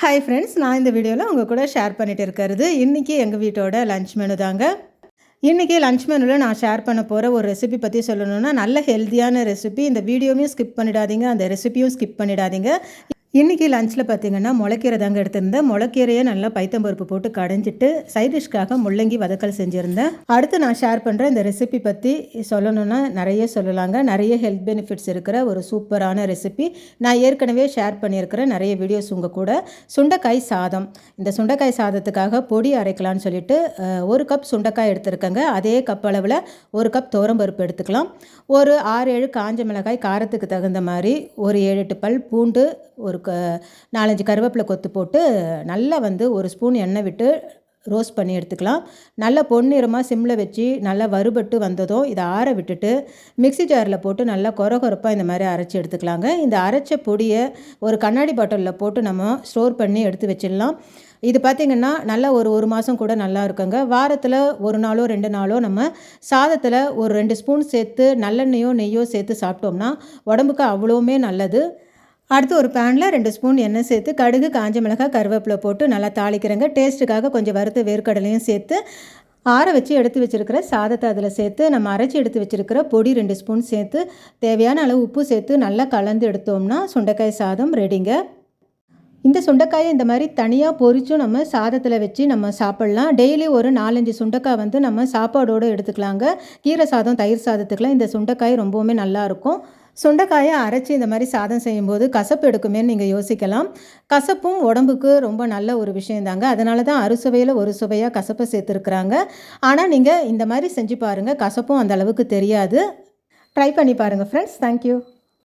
Hi friends, நான் இந்த வீடியோவில் உங்கள் கூட ஷேர் பண்ணிட்டு இருக்கிறது இன்றைக்கி எங்கள் வீட்டோட லன்ச் மெனு தாங்க. இன்றைக்கி லன்ச் மெனுவில் நான் ஷேர் பண்ண போகிற ஒரு ரெசிபி பற்றி சொல்லணுன்னா, நல்ல ஹெல்த்தியான ரெசிபி. இந்த வீடியோவையும் ஸ்கிப் பண்ணிடாதீங்க, அந்த ரெசிபியும் ஸ்கிப் பண்ணிடாதீங்க. இன்றைக்கி லஞ்சில் பார்த்திங்கன்னா முளைக்கீரை தாங்க எடுத்திருந்தேன். முளைக்கீரையை நல்லா பைத்தம்பருப்பு போட்டு கடைஞ்சிட்டு சைட் டிஷ்காக முள்ளங்கி வதக்கல் செஞ்சுருந்தேன். அடுத்து நான் ஷேர் பண்ணுற இந்த ரெசிபி பற்றி சொல்லணுன்னா நிறைய சொல்லலாங்க. நிறைய ஹெல்த் பெனிஃபிட்ஸ் இருக்கிற ஒரு சூப்பரான ரெசிபி. நான் ஏற்கனவே ஷேர் பண்ணியிருக்கிறேன் நிறைய வீடியோஸ் உங்கள் கூட. சுண்டைக்காய் சாதம். இந்த சுண்டைக்காய் சாதத்துக்காக பொடி அரைக்கலான்னு சொல்லிட்டு 1 கப் சுண்டைக்காய் எடுத்துருக்கேங்க. அதே கப் அளவில் 1 கப் துவரம்பருப்பு எடுத்துக்கலாம். ஒரு 6-7 காஞ்ச மிளகாய் காரத்துக்கு தகுந்த மாதிரி, ஒரு 7-8 பல் பூண்டு, ஒரு 4-5 கருவேப்பிலை கொத்து போட்டு நல்லா ஒரு ஸ்பூன் எண்ணெய் விட்டு ரோஸ்ட் பண்ணி எடுத்துக்கலாம். நல்லா பொன்னிறமாக சிம்மில் வச்சு நல்லா வறுபட்டு வந்ததும் இதை ஆற விட்டுட்டு மிக்ஸி ஜாரில் போட்டு நல்லா கொரகொரப்பாக இந்த மாதிரி அரைச்சி எடுத்துக்கலாங்க. இந்த அரைச்ச பொடியை ஒரு கண்ணாடி பாட்டிலில் போட்டு நம்ம ஸ்டோர் பண்ணி எடுத்து வச்சிடலாம். இது பார்த்திங்கன்னா நல்லா ஒரு மாதம் கூட நல்லா இருக்குங்க. வாரத்தில் 1 நாளோ 2 நாளோ நம்ம சாதத்தில் ஒரு 2 ஸ்பூன் சேர்த்து நல்லெண்ணெயோ நெய்யோ சேர்த்து சாப்பிட்டோம்னா உடம்புக்கு அவ்வளோவுமே நல்லது. அடுத்து ஒரு பேனில் 2 ஸ்பூன் எண்ணெய் சேர்த்து கடுகு, காஞ்ச மிளகாய், கருவேப்பிலை போட்டு நல்லா தாளிக்கிறேங்க. டேஸ்ட்டுக்காக கொஞ்சம் வறுத்து வேர்க்கடலையும் சேர்த்து ஆற வச்சு எடுத்து வச்சுருக்கிற சாதத்தை அதில் சேர்த்து நம்ம அரைச்சி எடுத்து வச்சுருக்கிற பொடி 2 ஸ்பூன் சேர்த்து தேவையான அளவு உப்பு சேர்த்து நல்லா கலந்து எடுத்தோம்னா சுண்டைக்காய் சாதம் ரெடிங்க. இந்த சுண்டைக்காயை இந்த மாதிரி தனியாக பொரிச்சும் நம்ம சாதத்தில் வச்சு நம்ம சாப்பிட்லாம். டெய்லி ஒரு 4-5 சுண்டைக்காய் நம்ம சாப்பாடோடு எடுத்துக்கலாங்க. கீரை சாதம், தயிர் சாதத்துக்கெலாம் இந்த சுண்டைக்காய் ரொம்பவுமே நல்லாயிருக்கும். சுண்டைக்காயை அரைச்சி இந்த மாதிரி சாதம் செய்யும்போது கசப்பு எடுக்குமேன்னு நீங்கள் யோசிக்கலாம். கசப்பும் உடம்புக்கு ரொம்ப நல்ல ஒரு விஷயந்தாங்க. அதனால தான் அறுசுவையில் ஒரு சுவையாக கசப்பை சேர்த்துருக்குறாங்க. ஆனால் நீங்கள் இந்த மாதிரி செஞ்சு பாருங்கள், கசப்பும் அந்த அளவுக்கு தெரியாது. ட்ரை பண்ணி பாருங்கள் ஃப்ரெண்ட்ஸ். தேங்க்யூ.